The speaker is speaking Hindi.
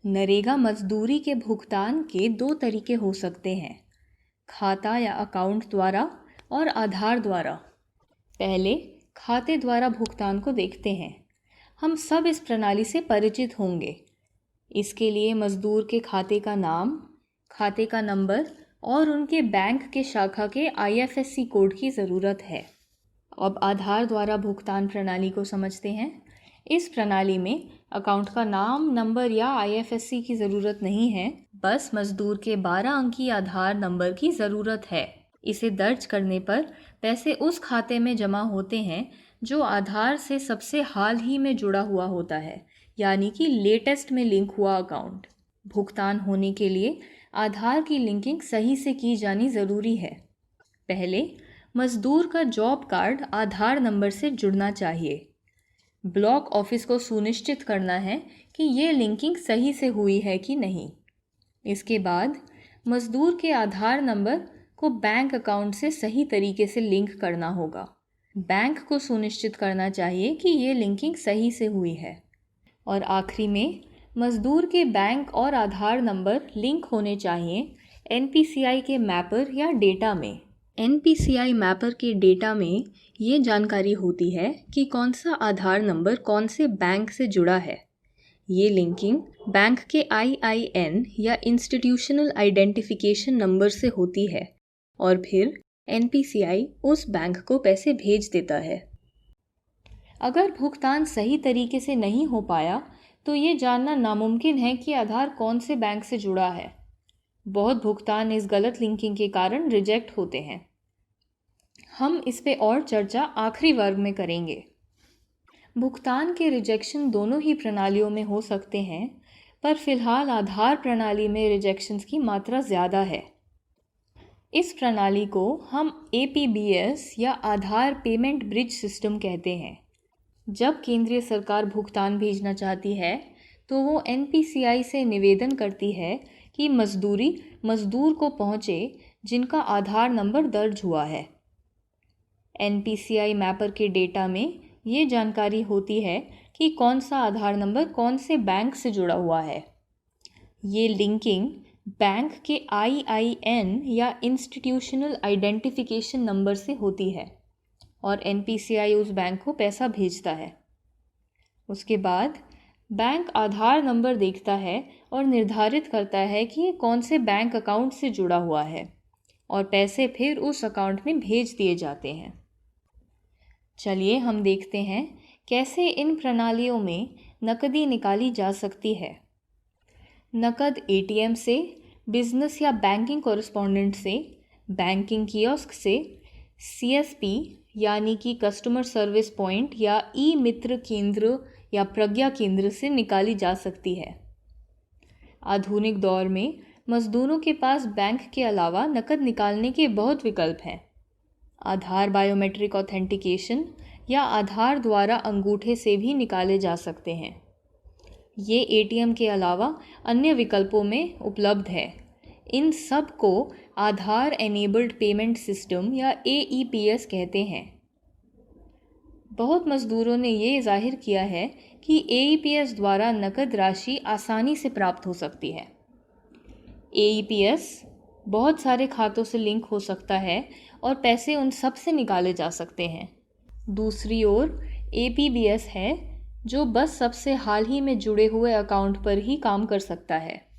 नरेगा मजदूरी के भुगतान के दो तरीके हो सकते हैं, खाता या अकाउंट द्वारा और आधार द्वारा। पहले खाते द्वारा भुगतान को देखते हैं। हम सब इस प्रणाली से परिचित होंगे। इसके लिए मजदूर के खाते का नाम, खाते का नंबर और उनके बैंक के शाखा के IFSC कोड की ज़रूरत है। अब आधार द्वारा भुगतान प्रणाली को समझते हैं। इस प्रणाली में अकाउंट का नाम, नंबर या IFSC की ज़रूरत नहीं है, बस मजदूर के 12 अंकी आधार नंबर की ज़रूरत है। इसे दर्ज करने पर पैसे उस खाते में जमा होते हैं जो आधार से सबसे हाल ही में जुड़ा हुआ होता है, यानी कि लेटेस्ट में लिंक हुआ अकाउंट। भुगतान होने के लिए आधार की लिंकिंग सही से की जानी ज़रूरी है। पहले मजदूर का जॉब कार्ड आधार नंबर से जुड़ना चाहिए। ब्लॉक ऑफिस को सुनिश्चित करना है कि ये लिंकिंग सही से हुई है कि नहीं। इसके बाद मजदूर के आधार नंबर को बैंक अकाउंट से सही तरीके से लिंक करना होगा। बैंक को सुनिश्चित करना चाहिए कि ये लिंकिंग सही से हुई है। और आखिरी में मजदूर के बैंक और आधार नंबर लिंक होने चाहिए NPCI के मैपर या डेटा में। NPCI मैपर के डेटा में ये जानकारी होती है कि कौन सा आधार नंबर कौन से बैंक से जुड़ा है। ये लिंकिंग बैंक के IIN या इंस्टीट्यूशनल आइडेंटिफिकेशन नंबर से होती है और फिर NPCI उस बैंक को पैसे भेज देता है। अगर भुगतान सही तरीके से नहीं हो पाया तो ये जानना नामुमकिन है कि आधार कौन से बैंक से जुड़ा है। बहुत भुगतान इस गलत लिंकिंग के कारण रिजेक्ट होते हैं। हम इस पे और चर्चा आखिरी वर्ग में करेंगे। भुगतान के रिजेक्शन दोनों ही प्रणालियों में हो सकते हैं, पर फिलहाल आधार प्रणाली में रिजेक्शंस की मात्रा ज़्यादा है। इस प्रणाली को हम APBS या आधार पेमेंट ब्रिज सिस्टम कहते हैं। जब केंद्रीय सरकार भुगतान भेजना चाहती है तो वो NPCI से निवेदन करती है कि मजदूरी मजदूर को पहुँचे जिनका आधार नंबर दर्ज हुआ है। NPCI मैपर के डेटा में ये जानकारी होती है कि कौन सा आधार नंबर कौन से बैंक से जुड़ा हुआ है। ये लिंकिंग बैंक के IIN या इंस्टीट्यूशनल आइडेंटिफिकेशन नंबर से होती है और NPCI उस बैंक को पैसा भेजता है। उसके बाद बैंक आधार नंबर देखता है और निर्धारित करता है कि ये कौन से बैंक अकाउंट से जुड़ा हुआ है और पैसे फिर उस अकाउंट में भेज दिए जाते हैं। चलिए हम देखते हैं कैसे इन प्रणालियों में नकदी निकाली जा सकती है। नकद ATM से, बिजनेस या बैंकिंग कॉरेस्पॉन्डेंट से, बैंकिंग कियोस्क से, CSP यानी कि कस्टमर सर्विस पॉइंट या ई-मित्र केंद्र या प्रज्ञा केंद्र से निकाली जा सकती है। आधुनिक दौर में मजदूरों के पास बैंक के अलावा नकद निकालने के बहुत विकल्प हैं। आधार बायोमेट्रिक ऑथेंटिकेशन या आधार द्वारा अंगूठे से भी निकाले जा सकते हैं। ये ATM के अलावा अन्य विकल्पों में उपलब्ध है। इन सब को आधार एनेबल्ड पेमेंट सिस्टम या AEPS कहते हैं। बहुत मजदूरों ने ये जाहिर किया है कि AEPS द्वारा नकद राशि आसानी से प्राप्त हो सकती है। AEPS बहुत सारे खातों से लिंक हो सकता है और पैसे उन सब से निकाले जा सकते हैं। दूसरी ओर APBS है जो बस सबसे हाल ही में जुड़े हुए अकाउंट पर ही काम कर सकता है।